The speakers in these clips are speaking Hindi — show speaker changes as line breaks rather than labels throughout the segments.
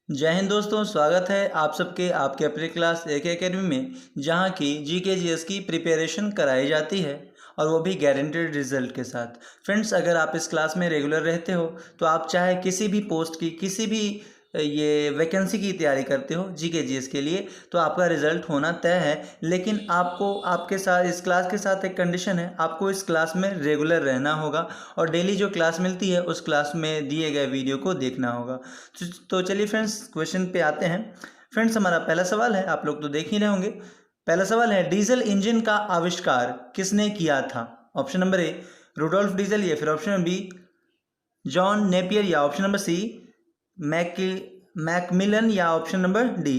जय हिंद दोस्तों, स्वागत है आप सबके आपके अपने क्लास AK एकेडमी में, जहां की GK GS की प्रिपरेशन कराई जाती है और वो भी गारंटेड रिजल्ट के साथ। फ्रेंड्स, अगर आप इस क्लास में रेगुलर रहते हो तो आप चाहे किसी भी पोस्ट की किसी भी ये वैकेंसी की तैयारी करते हो GK GS के लिए, तो आपका रिजल्ट होना तय है। लेकिन आपको आपके साथ इस क्लास के साथ एक कंडीशन है, आपको इस क्लास में रेगुलर रहना होगा और डेली जो क्लास मिलती है उस क्लास में दिए गए वीडियो को देखना होगा। तो चलिए फ्रेंड्स, क्वेश्चन पे आते हैं। फ्रेंड्स, हमारा पहला सवाल है, आप लोग तो देख ही रहे होंगे। पहला सवाल है, डीजल इंजन का आविष्कार किसने किया था? Option number A Rudolf Diesel, या फिर option number B John Napier, या ऑप्शन नंबर सी मैकमिलन, या option number D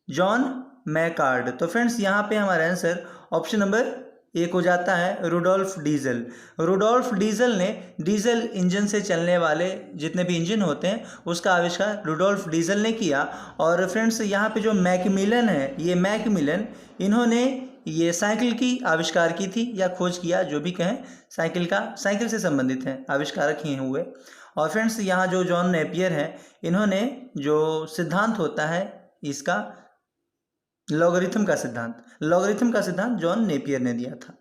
John McCord. तो फ्रेंड्स, यहाँ पे हमारा आंसर ऑप्शन नंबर एक हो जाता है, रुडोल्फ डीजल। रुडोल्फ डीजल ने डीजल इंजन से चलने वाले जितने भी इंजन होते हैं उसका आविष्कार रुडोल्फ डीजल ने किया। और फ्रेंड्स, यहाँ पे जो मैकमिलन है, ये मैकमिलन इन्होंने ये साइकिल की आविष्कार की थी या खोज किया, जो भी कहें, साइकिल से संबंधित है, आविष्कारक ही हुए। और फ्रेंड्स, यहाँ जो जॉन नेपियर है, इन्होंने जो सिद्धांत होता है इसका लॉगरिथम का सिद्धांत जॉन नेपियर ने दिया था।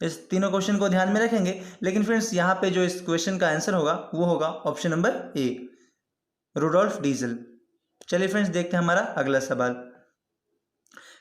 इस तीनों क्वेश्चन को ध्यान में रखेंगे। लेकिन फ्रेंड्स, यहाँ पे जो इस क्वेश्चन का आंसर होगा वो होगा option number A, Rudolf Diesel. चलिए फ्रेंड्स, देखते हैं हमारा अगला सवाल।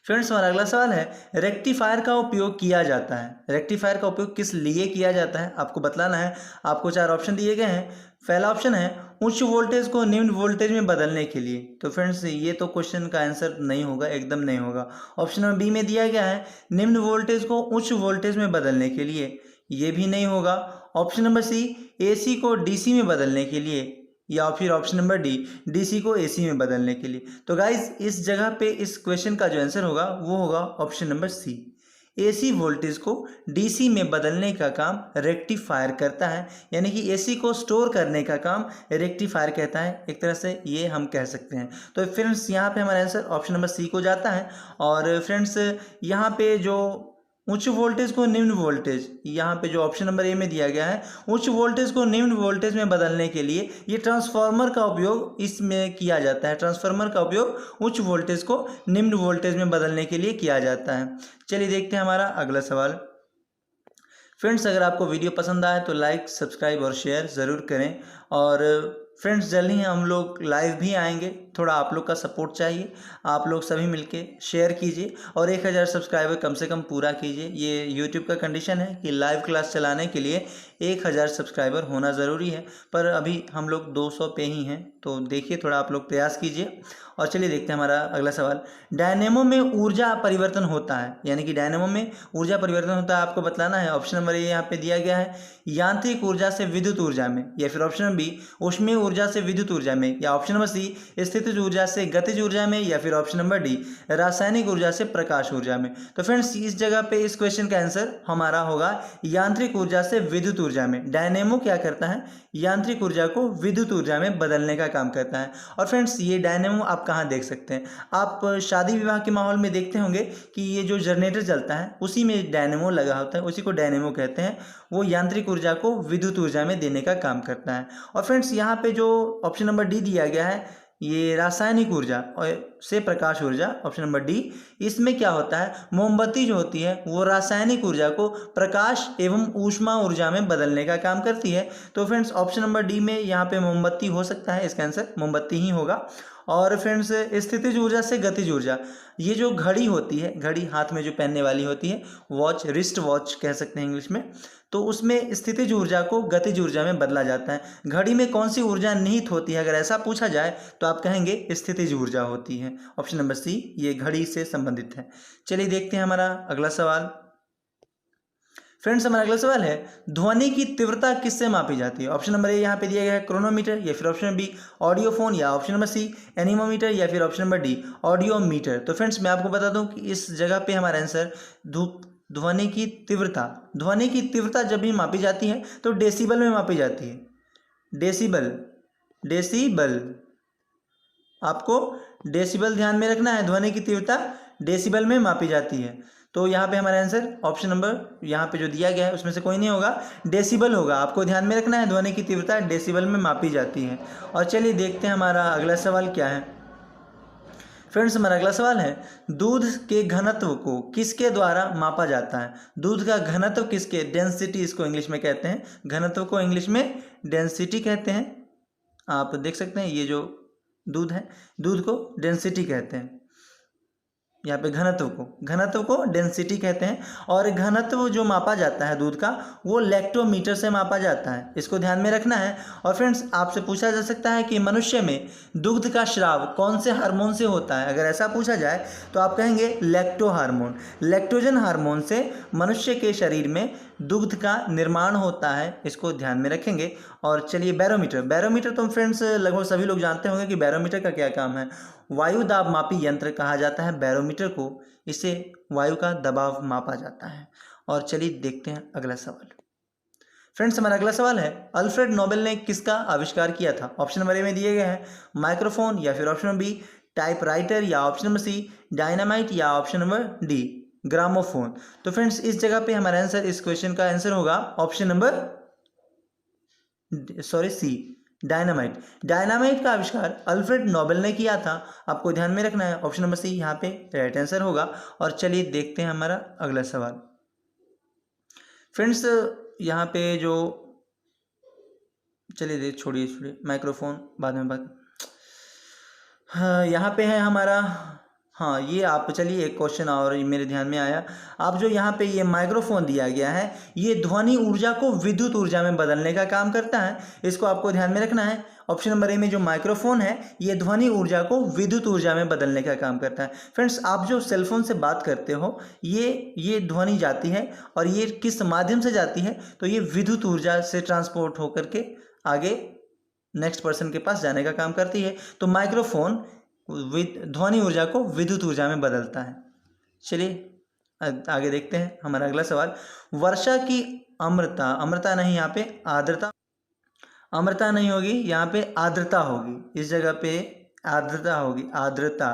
फ्रेंड्स, हमारा अगला सवाल है, रेक्टिफायर का उपयोग किया जाता है। रेक्टिफायर का उपयोग किस लिए किया जाता है आपको बतलाना है। आपको 4 ऑप्शन दिए गए हैं। पहला ऑप्शन है उच्च वोल्टेज को निम्न वोल्टेज में बदलने के लिए। तो फ्रेंड्स, ये तो क्वेश्चन का आंसर नहीं होगा, एकदम नहीं होगा। ऑप्शन नंबर बी में दिया गया है निम्न वोल्टेज को उच्च वोल्टेज में बदलने के लिए, ये भी नहीं होगा। ऑप्शन नंबर सी AC को DC में बदलने के लिए, या फिर ऑप्शन नंबर डी DC को AC में बदलने के लिए। तो गाइज, इस जगह पे इस क्वेश्चन का जो आंसर होगा वो होगा option number C, AC voltage को DC में बदलने का काम रेक्टिफायर करता है। यानी कि AC को स्टोर करने का काम रेक्टिफायर कहता है, एक तरह से ये हम कह सकते हैं। तो फ्रेंड्स, यहाँ पे हमारा आंसर ऑप्शन नंबर सी को जाता है। और फ्रेंड्स, यहाँ पे जो उच्च वोल्टेज को निम्न वोल्टेज, यहाँ पे जो ऑप्शन नंबर ए में दिया गया है, उच्च वोल्टेज को निम्न वोल्टेज में बदलने के लिए ये ट्रांसफार्मर का उपयोग इसमें किया जाता है। ट्रांसफार्मर का उपयोग उच्च वोल्टेज को निम्न वोल्टेज में बदलने के लिए किया जाता है। चलिए देखते हैं हमारा अगला सवाल। फ्रेंड्स, अगर आपको वीडियो पसंद आए तो लाइक, सब्सक्राइब और शेयर ज़रूर करें। और फ्रेंड्स, जल्दी ही हम लोग लाइव भी आएंगे, थोड़ा आप लोग का सपोर्ट चाहिए। आप लोग सभी मिलके शेयर कीजिए और 1000 सब्सक्राइबर कम से कम पूरा कीजिए। ये यूट्यूब का कंडीशन है कि लाइव क्लास चलाने के लिए 1000 सब्सक्राइबर होना ज़रूरी है, पर अभी हम लोग 200 पे ही हैं। तो देखिए, थोड़ा आप लोग प्रयास कीजिए। और चलिए देखते हैं हमारा अगला सवाल। डायनेमो में ऊर्जा परिवर्तन होता है, यानी कि डायनेमो में ऊर्जा परिवर्तन होता है, आपको बतलाना है। ऑप्शन नंबर ए यहाँ पे दिया गया है यांत्रिक ऊर्जा से विद्युत ऊर्जा में, या फिर ऑप्शन नंबर बी ऊष्मीय ऊर्जा से विद्युत ऊर्जा में, या ऑप्शन नंबर सी स्थितिज ऊर्जा से गतिज ऊर्जा में, या फिर ऑप्शन नंबर डी रासायनिक ऊर्जा से प्रकाश ऊर्जा में। तो फ्रेंड्स, इस जगह पे इस क्वेश्चन का आंसर हमारा होगा यांत्रिक ऊर्जा से विद्युत ऊर्जा में। डायनेमो क्या करता है? यांत्रिक ऊर्जा को विद्युत ऊर्जा में बदलने का काम करता है। और फ्रेंड्स, ये डायनेमो आप कहाँ देख सकते हैं? आप शादी विवाह के माहौल में देखते होंगे कि ये जो जनरेटर चलता है उसी में डायनेमो लगा होता है, उसी को डायनेमो कहते हैं। वो यांत्रिक ऊर्जा को विद्युत ऊर्जा में देने का काम करता है। और फ्रेंड्स, यहाँ पे जो ऑप्शन नंबर डी दिया गया है, ये रासायनिक ऊर्जा और से प्रकाश ऊर्जा, ऑप्शन नंबर डी, इसमें क्या होता है? मोमबत्ती जो होती है वो रासायनिक ऊर्जा को प्रकाश एवं ऊष्मा ऊर्जा में बदलने का काम करती है। तो फ्रेंड्स, ऑप्शन नंबर डी में यहाँ पे मोमबत्ती हो सकता है, इसका आंसर मोमबत्ती ही होगा। और फ्रेंड्स, स्थितिज ऊर्जा से गतिज ऊर्जा, ये जो घड़ी होती है, घड़ी हाथ में जो पहनने वाली होती है, वॉच, रिस्ट वॉच कह सकते हैं इंग्लिश में, तो उसमें स्थितिज ऊर्जा को गतिज ऊर्जा में बदला जाता है। घड़ी में कौन सी ऊर्जा निहित होती है? अगर ऐसा पूछा जाए तो आप कहेंगे स्थितिज ऊर्जा होती है। ऑप्शन नंबर सी, ये घड़ी से संबंधित है। चलिए देखते हैं हमारा अगला सवाल। फ्रेंड्स, हमारा अगला सवाल है, ध्वनि की तीव्रता किससे मापी जाती है? ऑप्शन नंबर ए यहाँ पे दिया गया है क्रोनोमीटर, या फिर ऑप्शन नंबर बी ऑडियोफोन, या ऑप्शन नंबर सी एनीमोमीटर, या फिर ऑप्शन नंबर डी ऑडियोमीटर। तो फ्रेंड्स, मैं आपको बता दूं कि इस जगह पे हमारा आंसर ध्वनि की तीव्रता जब भी मापी जाती है तो डेसिबल में मापी जाती है। डेसिबल, आपको डेसिबल ध्यान में रखना है। ध्वनि की तीव्रता डेसिबल में मापी जाती है। तो यहाँ पे हमारा आंसर ऑप्शन नंबर यहाँ पे जो दिया गया है उसमें से कोई नहीं होगा, डेसिबल होगा। आपको ध्यान में रखना है, ध्वनि की तीव्रता डेसिबल में मापी जाती है। और चलिए देखते हैं हमारा अगला सवाल क्या है। फ्रेंड्स हमारा अगला सवाल है, दूध के घनत्व को किसके द्वारा मापा जाता है? दूध का घनत्व किसके, डेंसिटी इसको इंग्लिश में कहते हैं, घनत्व को इंग्लिश में डेंसिटी कहते हैं। आप देख सकते हैं ये जो दूध है, दूध को डेंसिटी कहते हैं। यहाँ पे घनत्व को डेंसिटी कहते हैं। और घनत्व जो मापा जाता है दूध का, वो लैक्टोमीटर से मापा जाता है, इसको ध्यान में रखना है। और फ्रेंड्स आपसे पूछा जा सकता है कि मनुष्य में दुग्ध का स्राव कौन से हार्मोन से होता है? अगर ऐसा पूछा जाए तो आप कहेंगे लैक्टो हार्मोन। लैक्टोजन हार्मोन से मनुष्य के शरीर में दुग्ध का निर्माण होता है, इसको ध्यान में रखेंगे। और चलिए बैरोमीटर तो फ्रेंड्स लगभग सभी लोग जानते होंगे कि बैरोमीटर का क्या काम है। वायु दाब मापी यंत्र कहा जाता है बैरोमीटर को, इससे वायु का दबाव मापा जाता है। और चलिए देखते हैं अगला सवाल। फ्रेंड्स हमारा अगला सवाल है, अल्फ्रेड नोबेल ने किसका आविष्कार किया था? ऑप्शन नंबर ए में दिए गए हैं माइक्रोफोन, या फिर ऑप्शन नंबर बी टाइपराइटर, या ऑप्शन नंबर सी डायनामाइट, या ऑप्शन नंबर डी ग्रामोफोन। तो फ्रेंड्स इस जगह पे हमारा आंसर, इस क्वेश्चन का आंसर होगा option number C dynamite. Dynamite का आविष्कार अल्फ्रेड नोबेल ने किया था, आपको ध्यान में रखना है। ऑप्शन नंबर सी यहाँ पे राइट आंसर होगा। और चलिए देखते हैं हमारा अगला सवाल। फ्रेंड्स यहाँ पे जो, चलिए छोड़िए माइक्रोफोन बाद में बात। हाँ यहाँ पे है हमारा, हाँ ये आप, चलिए एक क्वेश्चन और मेरे ध्यान में आया। आप जो यहाँ पे ये माइक्रोफोन दिया गया है, ये ध्वनि ऊर्जा को विद्युत ऊर्जा में बदलने का काम करता है, इसको आपको ध्यान में रखना है। ऑप्शन नंबर ए में जो माइक्रोफोन है, ये ध्वनि ऊर्जा को विद्युत ऊर्जा में बदलने का काम करता है। फ्रेंड्स आप जो सेलफोन से बात करते हो, ये ध्वनि जाती है, और ये किस माध्यम से जाती है? तो ये विद्युत ऊर्जा से ट्रांसपोर्ट होकर के आगे नेक्स्ट पर्सन के पास जाने का काम करती है। तो माइक्रोफोन ध्वनि ऊर्जा को विद्युत ऊर्जा में बदलता है। चलिए आगे देखते हैं हमारा अगला सवाल। वर्षा की अम्रता नहीं, यहाँ पे अम्रता नहीं होगी, यहाँ पे आर्द्रता होगी। इस जगह पे आर्द्रता होगी, आर्द्रता।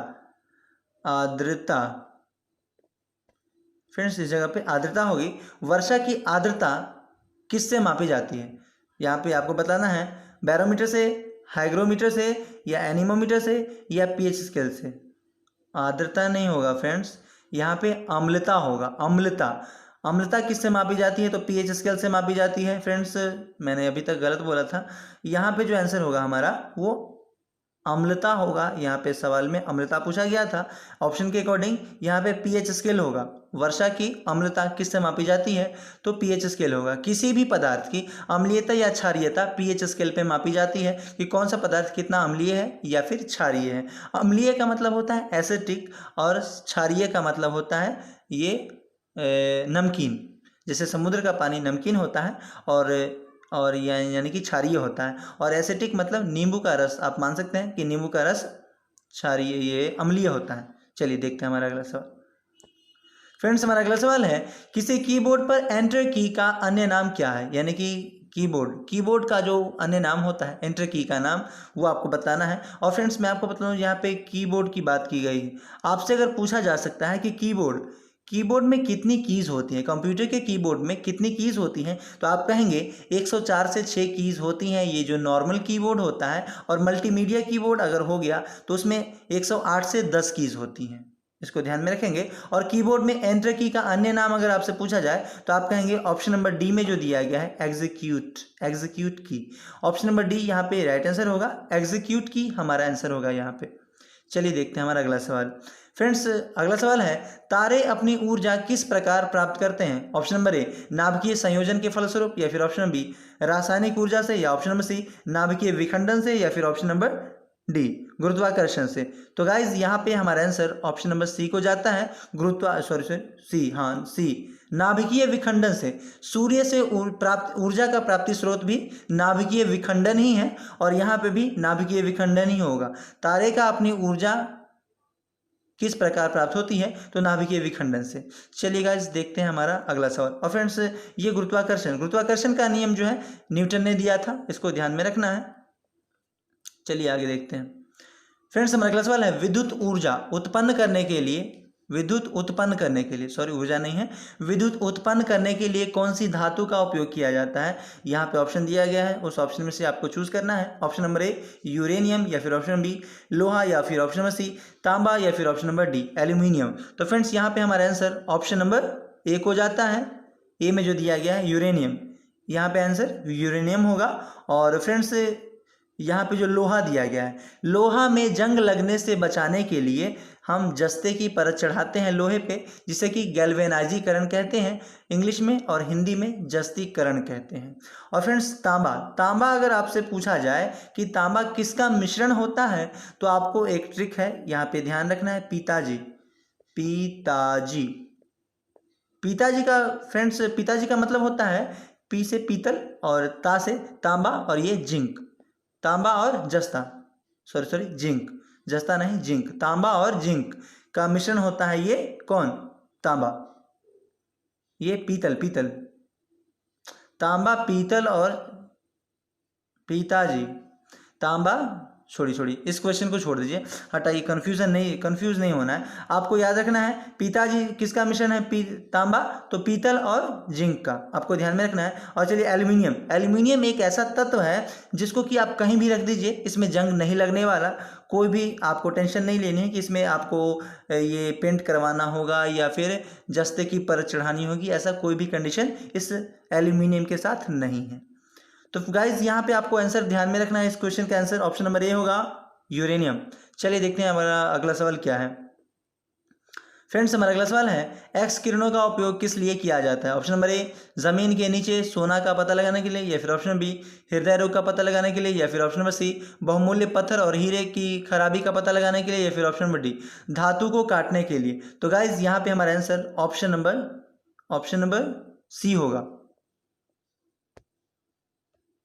फ्रेंड्स इस जगह पे आर्द्रता होगी। वर्षा की आर्द्रता किससे मापी जाती है? यहाँ पे आपको बताना है, बैरोमीटर से, हाइग्रोमीटर से, या एनीमोमीटर से, या पीएच स्केल से। आर्द्रता नहीं होगा फ्रेंड्स, यहाँ पे अम्लता होगा। अम्लता किससे मापी जाती है? तो पीएच स्केल से मापी जाती है। फ्रेंड्स मैंने अभी तक गलत बोला था, यहाँ पे जो आंसर होगा हमारा वो अम्लता होगा। यहाँ पे सवाल में अम्लता पूछा गया था, ऑप्शन के अकॉर्डिंग यहाँ पे पीएच स्केल होगा। वर्षा की अम्लता किससे मापी जाती है? तो पीएच स्केल होगा। किसी भी पदार्थ की अम्लीयता या क्षारीयता पीएच स्केल पे मापी जाती है कि कौन सा पदार्थ कितना अम्लीय है या फिर क्षारीय है। अम्लीय का मतलब होता है एसिडिक, और क्षारीय का मतलब होता है ये नमकीन। जैसे समुद्र का पानी नमकीन होता है, और यानी कि क्षारीय होता है। और एसिडिक मतलब नींबू का रस, आप मान सकते हैं कि नींबू का रस क्षारीय, ये अम्लीय होता है। चलिए देखते हैं हमारा अगला सवाल। फ्रेंड्स हमारा अगला सवाल है, किसी कीबोर्ड पर एंटर की का अन्य नाम क्या है? यानी कि कीबोर्ड का जो अन्य नाम होता है, एंटर की का नाम, वो आपको बताना है। और फ्रेंड्स मैं आपको बता दूं, यहाँ पे कीबोर्ड की बात की गई है। आपसे अगर पूछा जा सकता है कि कीबोर्ड में कितनी कीज़ होती हैं, कंप्यूटर के कीबोर्ड में कितनी कीज़ होती हैं, तो आप कहेंगे 104 से 6 कीज़ होती हैं, ये जो नॉर्मल कीबोर्ड होता है। और मल्टीमीडिया कीबोर्ड अगर हो गया तो उसमें 108 से 10 कीज़ होती हैं, इसको ध्यान में रखेंगे। और कीबोर्ड में एंटर की का अन्य नाम अगर आपसे पूछा जाए तो आप कहेंगे ऑप्शन नंबर डी में जो दिया गया है एग्जीक्यूट की। ऑप्शन नंबर डी यहाँ पे राइट आंसर होगा, एग्जीक्यूट की हमारा आंसर होगा यहाँ पे। चलिए देखते हैं हमारा अगला सवाल। फ्रेंड्स अगला सवाल है, तारे अपनी ऊर्जा किस प्रकार प्राप्त करते हैं? ऑप्शन नंबर ए नाभिकीय संयोजन के फलस्वरूप, या फिर ऑप्शन नंबर बी रासायनिक ऊर्जा से, या ऑप्शन नंबर सी नाभिकीय विखंडन से, या फिर ऑप्शन नंबर डी गुरुत्वाकर्षण से। तो गाइज यहाँ पे हमारा आंसर ऑप्शन नंबर सी को जाता है, सी नाभिकीय विखंडन से। सूर्य से प्राप्त ऊर्जा का प्राप्ति स्रोत भी नाभिकीय विखंडन ही है, और यहाँ पे भी नाभिकीय विखंडन ही होगा। तारे का अपनी ऊर्जा किस प्रकार प्राप्त होती है? तो नाभिकीय विखंडन से। चलिए गाइस देखते हैं हमारा अगला सवाल। और फ्रेंड्स ये गुरुत्वाकर्षण का नियम जो है न्यूटन ने दिया था, इसको ध्यान में रखना है। चलिए आगे देखते हैं। फ्रेंड्स हमारा अगला सवाल है, विद्युत ऊर्जा उत्पन्न करने के लिए विद्युत उत्पन्न करने के लिए, सॉरी ऊर्जा नहीं है, विद्युत उत्पन्न करने के लिए कौन सी धातु का उपयोग किया जाता है? यहाँ पे ऑप्शन दिया गया है, उस ऑप्शन में से आपको चूज करना है। ऑप्शन नंबर ए यूरेनियम, या फिर ऑप्शन बी लोहा, या फिर ऑप्शन नंबर सी तांबा, या फिर ऑप्शन नंबर डी एल्यूमिनियम। तो फ्रेंड्स यहाँ पे हमारा आंसर ऑप्शन नंबर ए को जाता है। ए में जो दिया गया है यूरेनियम, यहाँ पे आंसर यूरेनियम होगा। और फ्रेंड्स यहाँ पे जो लोहा दिया गया है, लोहा में जंग लगने से बचाने के लिए हम जस्ते की परत चढ़ाते हैं लोहे पे, जिसे कि गैल्वेनाइजीकरण कहते हैं इंग्लिश में, और हिंदी में जस्तीकरण कहते हैं। और फ्रेंड्स तांबा, तांबा अगर आपसे पूछा जाए कि तांबा किसका मिश्रण होता है, तो आपको एक ट्रिक है, यहाँ पे ध्यान रखना है, पिताजी। पिताजी, पिताजी का फ्रेंड्स, पिताजी का मतलब होता है पी से पीतल और ता से तांबा, और ये जिंक, तांबा और जस्ता, सॉरी जिंक, जस्ता नहीं जिंक, तांबा और जिंक का मिश्रण होता है ये कौन? तांबा, ये पीतल, पीतल, तांबा पीतल और पिताजी, तांबा, छोड़ी इस क्वेश्चन को छोड़ दीजिए, हटाइए, कंफ्यूज नहीं होना है। आपको याद रखना है पिताजी किसका मिश्रण है? तांबा, तो पीतल और जिंक का आपको ध्यान में रखना है। और चलिए एल्यूमिनियम, एल्यूमिनियम एक ऐसा तत्व है जिसको कि आप कहीं भी रख दीजिए, इसमें जंग नहीं लगने वाला, कोई भी आपको टेंशन नहीं लेनी है कि इसमें आपको ये पेंट करवाना होगा या फिर जस्ते की परत चढ़ानी होगी, ऐसा कोई भी कंडीशन इस एल्यूमिनियम के साथ नहीं है। तो गाइज यहाँ पे आपको आंसर ध्यान में रखना है, इस क्वेश्चन का आंसर ऑप्शन नंबर ए होगा, यूरेनियम। चलिए देखते हैं हमारा अगला सवाल क्या है। फ्रेंड्स हमारा अगला सवाल है, एक्स किरणों का उपयोग किस लिए किया जाता है? ऑप्शन नंबर ए जमीन के नीचे सोना का पता लगाने के लिए, या फिर ऑप्शन बी हृदय रोग का पता लगाने के लिए, या फिर ऑप्शन नंबर सी बहुमूल्य पत्थर और हीरे की खराबी का पता लगाने के लिए, या फिर ऑप्शन नंबर डी धातु को काटने के लिए। तो गाइज यहाँ पे हमारा आंसर ऑप्शन नंबर सी होगा,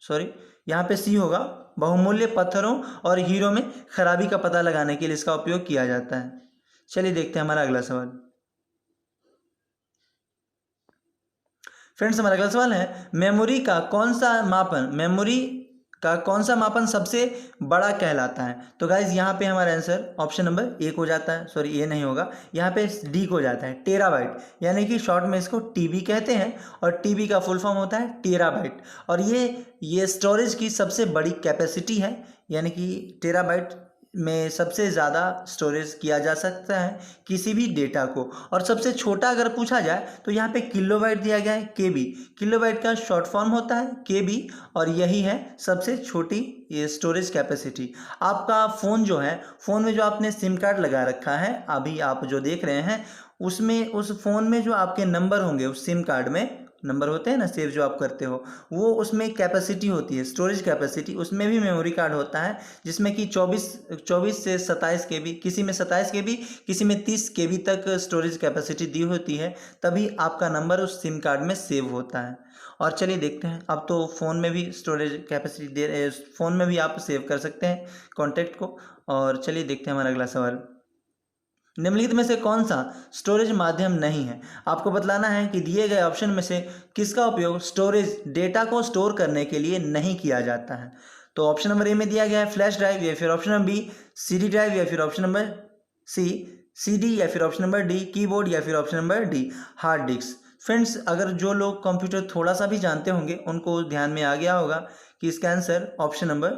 सॉरी यहाँ पे सी होगा, बहुमूल्य पत्थरों और हीरों में खराबी का पता लगाने के लिए इसका उपयोग किया जाता है। चलिए देखते हैं हमारा अगला सवाल। फ्रेंड्स हमारा अगला सवाल है, मेमोरी का कौन सा मापन सबसे बड़ा कहलाता है? तो गाइज यहाँ पे हमारा आंसर ऑप्शन नंबर ए को जाता है, सॉरी ए नहीं होगा, यहाँ पे डी को जाता है, टेराबाइट, यानी कि शॉर्ट में इसको टीबी कहते हैं, और टीबी का फुल फॉर्म होता है टेराबाइट। और ये स्टोरेज की सबसे बड़ी कैपेसिटी है, यानी कि टेराबाइट में सबसे ज़्यादा स्टोरेज किया जा सकता है किसी भी डेटा को। और सबसे छोटा अगर पूछा जाए तो यहाँ पे किलोबाइट दिया गया है, केबी, किलोबाइट का शॉर्ट फॉर्म होता है केबी, और यही है सबसे छोटी ये स्टोरेज कैपेसिटी। आपका फ़ोन जो है, फ़ोन में जो आपने सिम कार्ड लगा रखा है, अभी आप जो देख रहे हैं उसमें, उस फ़ोन में जो आपके नंबर होंगे, उस सिम कार्ड में नंबर होते हैं ना सेव जो आप करते हो, वो उसमें कैपेसिटी होती है, स्टोरेज कैपेसिटी, उसमें भी मेमोरी कार्ड होता है जिसमें कि 24 से 27 केबी, किसी में 27 केबी, किसी में 30 केबी तक स्टोरेज कैपेसिटी दी होती है, तभी आपका नंबर उस सिम कार्ड में सेव होता है। और चलिए देखते हैं, अब तो फ़ोन में भी स्टोरेज कैपेसिटी दे, फ़ोन में भी आप सेव कर सकते हैं कॉन्टैक्ट को। और चलिए देखते हैं हमारा अगला सवाल, निम्नलिखित में से कौन सा स्टोरेज माध्यम नहीं है? आपको बतलाना है कि दिए गए ऑप्शन में से किसका उपयोग स्टोरेज डेटा को स्टोर करने के लिए नहीं किया जाता है। तो ऑप्शन नंबर ए में दिया गया है फ्लैश ड्राइव, या फिर option number B CD drive, या फिर ऑप्शन नंबर सी सीडी, या फिर ऑप्शन नंबर डी कीबोर्ड, या फिर option number D hard disk. Friends अगर जो लोग कंप्यूटर थोड़ा सा भी जानते होंगे उनको ध्यान में आ गया होगा कि इसका आंसर ऑप्शन नंबर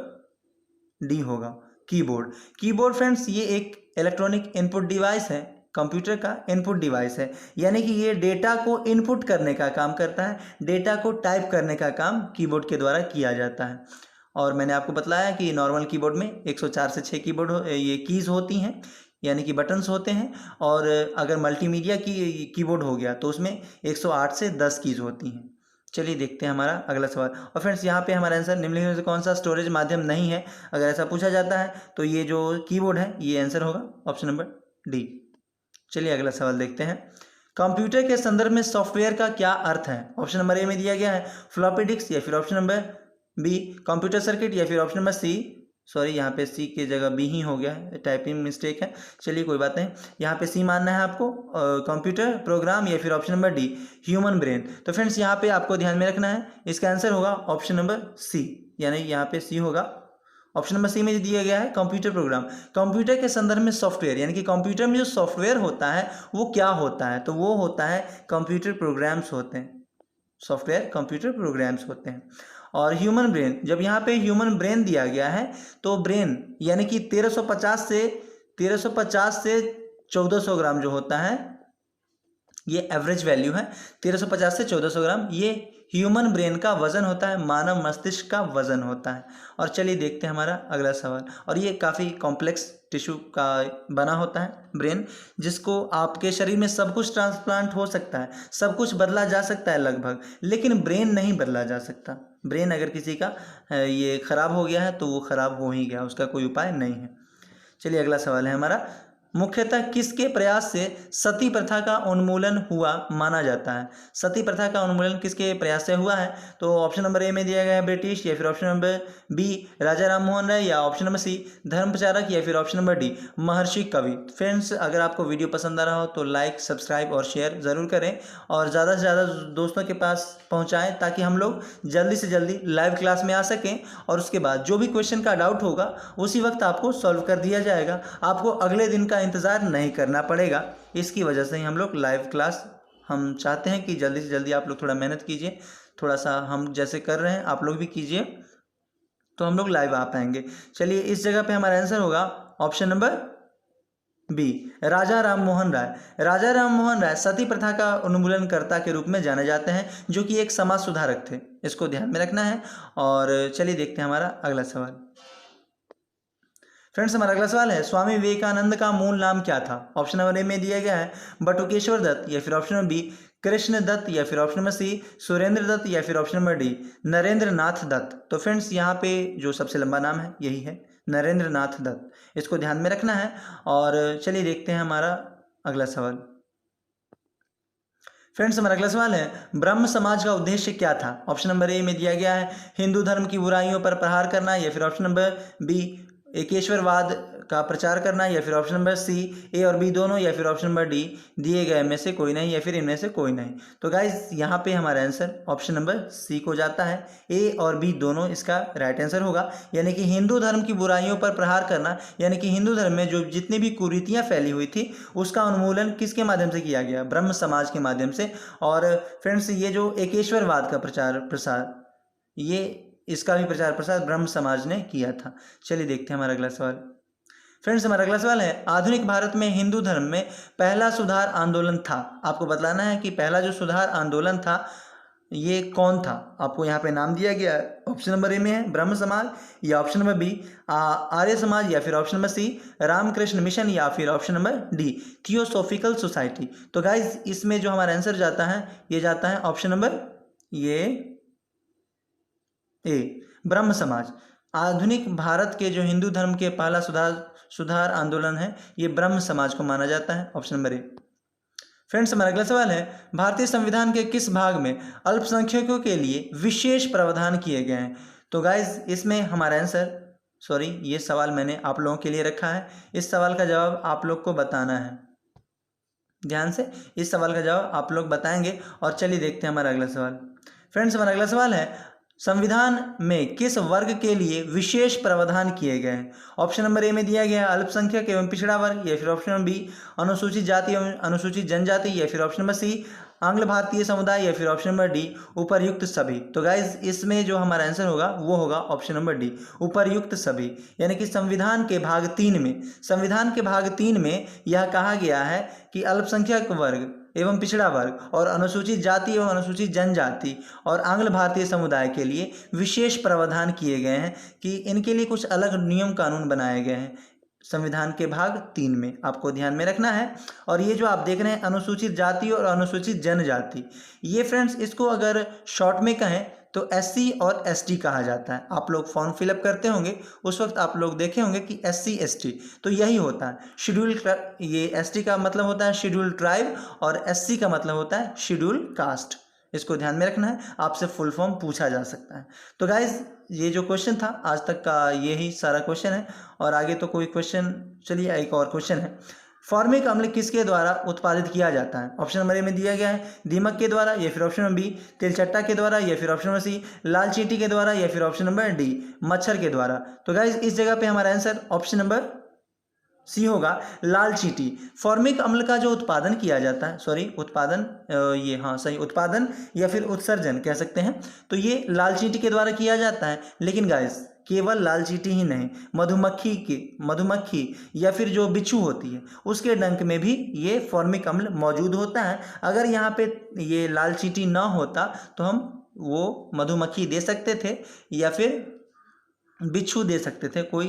डी होगा, कीबोर्ड। कीबोर्ड फ्रेंड्स ये एक इलेक्ट्रॉनिक इनपुट डिवाइस है, कंप्यूटर का इनपुट डिवाइस है, यानी कि ये डेटा को इनपुट करने का काम करता है, डेटा को टाइप करने का काम कीबोर्ड के द्वारा किया जाता है। और मैंने आपको बतलाया कि नॉर्मल कीबोर्ड में 104 से 6 ये कीज़ होती हैं, यानी कि बटन्स होते हैं, और अगर मल्टीमीडिया की कीबोर्ड हो गया तो उसमें 108 से 10 कीज़ होती हैं। चलिए देखते हैं हमारा अगला सवाल। और फ्रेंड्स यहाँ पे हमारा आंसर निम्नलिखित में से कौन सा स्टोरेज माध्यम नहीं है, अगर ऐसा पूछा जाता है तो ये जो कीबोर्ड है ये आंसर होगा ऑप्शन नंबर डी। चलिए अगला सवाल देखते हैं, कंप्यूटर के संदर्भ में सॉफ्टवेयर का क्या अर्थ है? ऑप्शन नंबर ए में दिया गया है फ्लॉपी डिस्क, या फिर option number B computer circuit, या फिर ऑप्शन नंबर सी, सॉरी यहाँ पे सी की जगह बी ही हो गया है, टाइपिंग मिस्टेक है, चलिए कोई बात नहीं, यहाँ पे सी मानना है आपको, कंप्यूटर प्रोग्राम, या फिर option number D human brain. तो फ्रेंड्स यहाँ पे आपको ध्यान में रखना है, इसका आंसर होगा ऑप्शन नंबर सी, यानी यहाँ पे सी होगा ऑप्शन नंबर सी में दिया गया है कंप्यूटर प्रोग्राम। कंप्यूटर के संदर्भ में सॉफ्टवेयर, यानी कि कंप्यूटर में जो सॉफ्टवेयर होता है वो क्या होता है, तो वो होता है कंप्यूटर प्रोग्राम्स होते हैं, सॉफ्टवेयर कंप्यूटर प्रोग्राम्स होते हैं। और ह्यूमन ब्रेन, जब यहाँ पे ह्यूमन ब्रेन दिया गया है तो ब्रेन यानी कि 1350 से 1400 ग्राम जो होता है, ये एवरेज वैल्यू है। 1350 से 1400 ग्राम ये ह्यूमन ब्रेन का वजन होता है, मानव मस्तिष्क का वजन होता है। और चलिए देखते हैं हमारा अगला सवाल। और ये काफ़ी कॉम्प्लेक्स टिश्यू का बना होता है ब्रेन, जिसको आपके शरीर में सब कुछ ट्रांसप्लांट हो सकता है, सब कुछ बदला जा सकता है लगभग, लेकिन ब्रेन नहीं बदला जा सकता। ब्रेन अगर किसी का ये खराब हो गया है तो वो खराब हो ही गया, उसका कोई उपाय नहीं है। चलिए अगला सवाल है हमारा, मुख्यतः किसके प्रयास से सती प्रथा का उन्मूलन हुआ माना जाता है? सती प्रथा का उन्मूलन किसके प्रयास से हुआ है? तो ऑप्शन नंबर ए में दिया गया है ब्रिटिश, या फिर ऑप्शन नंबर बी राजा राम मोहन राय, या ऑप्शन नंबर सी धर्म प्रचारक, या फिर ऑप्शन नंबर डी महर्षि कवि। फ्रेंड्स, अगर आपको वीडियो पसंद आ रहा हो तो लाइक, सब्सक्राइब और शेयर ज़रूर करें और ज़्यादा से ज़्यादा दोस्तों के पास पहुँचाएँ, ताकि हम लोग जल्दी से जल्दी लाइव क्लास में आ सकें और उसके बाद जो भी क्वेश्चन का डाउट होगा उसी वक्त आपको सॉल्व कर दिया जाएगा। आपको अगले दिन का इंतज़ार नहीं करना पड़ेगा। इसकी वजह से ही हम लोग लाइव क्लास, हम चाहते हैं कि जल्दी से जल्दी आप लोग थोड़ा मेहनत कीजिए, थोड़ा सा हम जैसे कर रहे हैं आप लोग भी कीजिए, तो हम लोग लाइव आ पाएंगे। चलिए इस जगह पे हमारा आंसर होगा ऑप्शन नंबर बी राजा राम मोहन राय। राजा राम मोहन राय सती प्रथा का उन्मूलनकर्ता के रूप में जाने जाते हैं, जो कि एक समाज सुधारक थे, इसको ध्यान में रखना है। और चलिए देखते हैं हमारा अगला सवाल। फ्रेंड्स, हमारा अगला सवाल है, स्वामी विवेकानंद का मूल नाम क्या था? ऑप्शन नंबर ए में दिया गया है बटुकेश्वर दत्त, या फिर option number B Krishna Dutt, या फिर option number C Surendra Dutt, या फिर option number D Narendra Nath Dutt. तो फ्रेंड्स, यहाँ पे जो सबसे लंबा नाम है यही है नरेंद्र नाथ दत्त, इसको ध्यान में रखना है। और चलिए देखते हैं हमारा अगला सवाल। फ्रेंड्स, हमारा अगला सवाल है, ब्रह्म समाज का उद्देश्य क्या था? ऑप्शन नंबर ए में दिया गया है हिंदू धर्म की बुराइयों पर प्रहार करना, या फिर ऑप्शन नंबर बी एकेश्वरवाद का प्रचार करना, या फिर ऑप्शन नंबर सी ए और बी दोनों, या फिर ऑप्शन नंबर डी दिए गए में से कोई नहीं, या फिर इनमें से कोई नहीं। तो गाइज यहाँ पे हमारा आंसर ऑप्शन नंबर सी को जाता है, ए और बी दोनों इसका राइट आंसर होगा। यानी कि हिंदू धर्म की बुराइयों पर प्रहार करना, यानी कि हिंदू धर्म में जो जितनी भी कुरीतियाँ फैली हुई थी उसका उन्मूलन किसके माध्यम से किया गया? ब्रह्म समाज के माध्यम से। और फ्रेंड्स, ये जो एकेश्वरवाद का प्रचार प्रसार, ये इसका भी प्रचार प्रसार ब्रह्म समाज ने किया था। चलिए देखते हैं हमारा अगला सवाल। फ्रेंड्स, हमारा अगला सवाल है, आधुनिक भारत में हिंदू धर्म में पहला सुधार आंदोलन था। आपको बतलाना है कि पहला जो सुधार आंदोलन था ये कौन था। आपको यहाँ पे नाम दिया गया है, ऑप्शन नंबर ए में है ब्रह्म समाज, या ऑप्शन नंबर बी आर्य समाज, या फिर option number C Ramakrishna mission, या फिर option number D theosophical society. तो गाइज इसमें जो हमारा आंसर जाता है ये जाता है ऑप्शन नंबर ए ब्रह्म समाज। आधुनिक भारत के जो हिंदू धर्म के पहला सुधार आंदोलन है ये ब्रह्म समाज को माना जाता है, ऑप्शन नंबर ए। फ्रेंड्स, हमारा अगला सवाल है, भारतीय संविधान के किस भाग में अल्पसंख्यकों के लिए विशेष प्रावधान किए गए हैं? तो गाइज इसमें हमारा आंसर, सॉरी ये सवाल मैंने आप लोगों के लिए रखा है, इस सवाल का जवाब आप लोग को बताना है। ध्यान से इस सवाल का जवाब आप लोग बताएंगे। और चलिए देखते हैं हमारा अगला सवाल। फ्रेंड्स, हमारा अगला सवाल है, संविधान में किस वर्ग के लिए विशेष प्रावधान किए गए हैं? ऑप्शन नंबर ए में दिया गया है अल्पसंख्यक एवं पिछड़ा वर्ग, या फिर ऑप्शन नंबर बी अनुसूचित जाति एवं अनुसूचित जनजाति, या फिर ऑप्शन नंबर सी आंग्ल भारतीय समुदाय, या फिर ऑप्शन नंबर डी उपर्युक्त सभी। तो गाइज इसमें जो हमारा आंसर होगा वो होगा ऑप्शन नंबर डी उपर्युक्त सभी। यानी कि संविधान के भाग 3 में यह कहा गया है कि अल्पसंख्यक वर्ग एवं पिछड़ा वर्ग और अनुसूचित जाति एवं अनुसूचित जनजाति और आंग्ल भारतीय समुदाय के लिए विशेष प्रावधान किए गए हैं, कि इनके लिए कुछ अलग नियम कानून बनाए गए हैं संविधान के भाग 3 में, आपको ध्यान में रखना है। और ये जो आप देख रहे हैं अनुसूचित जाति और अनुसूचित जनजाति, ये फ्रेंड्स इसको अगर शॉर्ट में कहें तो SC और ST कहा जाता है। आप लोग फॉर्म फिलअप करते होंगे उस वक्त आप लोग देखे होंगे कि SC ST तो यही होता है शेड्यूल। ये ST का मतलब होता है शेड्यूल ट्राइब और SC का मतलब होता है शेड्यूल कास्ट। इसको ध्यान में रखना है, आपसे फुल फॉर्म पूछा जा सकता है। तो गाइज ये जो क्वेश्चन था आज तक का यही सारा क्वेश्चन है, और आगे तो कोई क्वेश्चन, चलिए एक और क्वेश्चन है, फॉर्मिक अम्ल किसके द्वारा उत्पादित किया जाता है? ऑप्शन नंबर ए में दिया गया है दीमक के द्वारा, या फिर ऑप्शन नंबर बी तिलचट्टा के द्वारा, या फिर ऑप्शन नंबर सी लाल चींटी के द्वारा, या फिर ऑप्शन नंबर डी मच्छर के द्वारा। तो गाइस इस जगह पे हमारा आंसर ऑप्शन नंबर सी होगा, लाल चींटी। फॉर्मिक अम्ल का जो उत्पादन किया जाता है, उत्पादन या फिर उत्सर्जन कह सकते हैं, तो ये लाल चींटी के द्वारा किया जाता है। लेकिन गाइस केवल लाल चींटी ही नहीं, मधुमक्खी या फिर जो बिच्छू होती है उसके डंक में भी ये फॉर्मिक अम्ल मौजूद होता है। अगर यहाँ पे ये लाल चींटी ना होता तो हम वो मधुमक्खी दे सकते थे या फिर बिच्छू दे सकते थे, कोई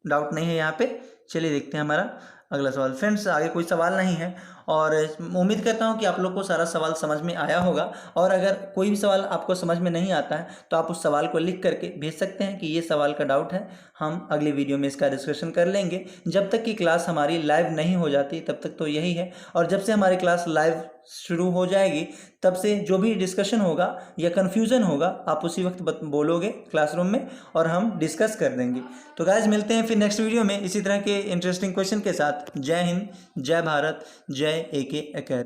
डाउट नहीं है यहाँ पे। चलिए देखते हैं हमारा अगला सवाल। फ्रेंड्स आगे कोई सवाल नहीं है और उम्मीद करता हूँ कि आप लोग को सारा सवाल समझ में आया होगा। और अगर कोई भी सवाल आपको समझ में नहीं आता है तो आप उस सवाल को लिख करके भेज सकते हैं कि ये सवाल का डाउट है, हम अगली वीडियो में इसका डिस्कशन कर लेंगे। जब तक कि क्लास हमारी लाइव नहीं हो जाती तब तक तो यही है, और जब से हमारी क्लास लाइव शुरू हो जाएगी तब से जो भी डिस्कशन होगा या कन्फ्यूज़न होगा आप उसी वक्त बोलोगे क्लासरूम में और हम डिस्कस कर देंगे। तो गाइस मिलते हैं फिर नेक्स्ट वीडियो में इसी तरह के इंटरेस्टिंग क्वेश्चन के साथ। जय हिंद, जय भारत, जय AK अकेडमी।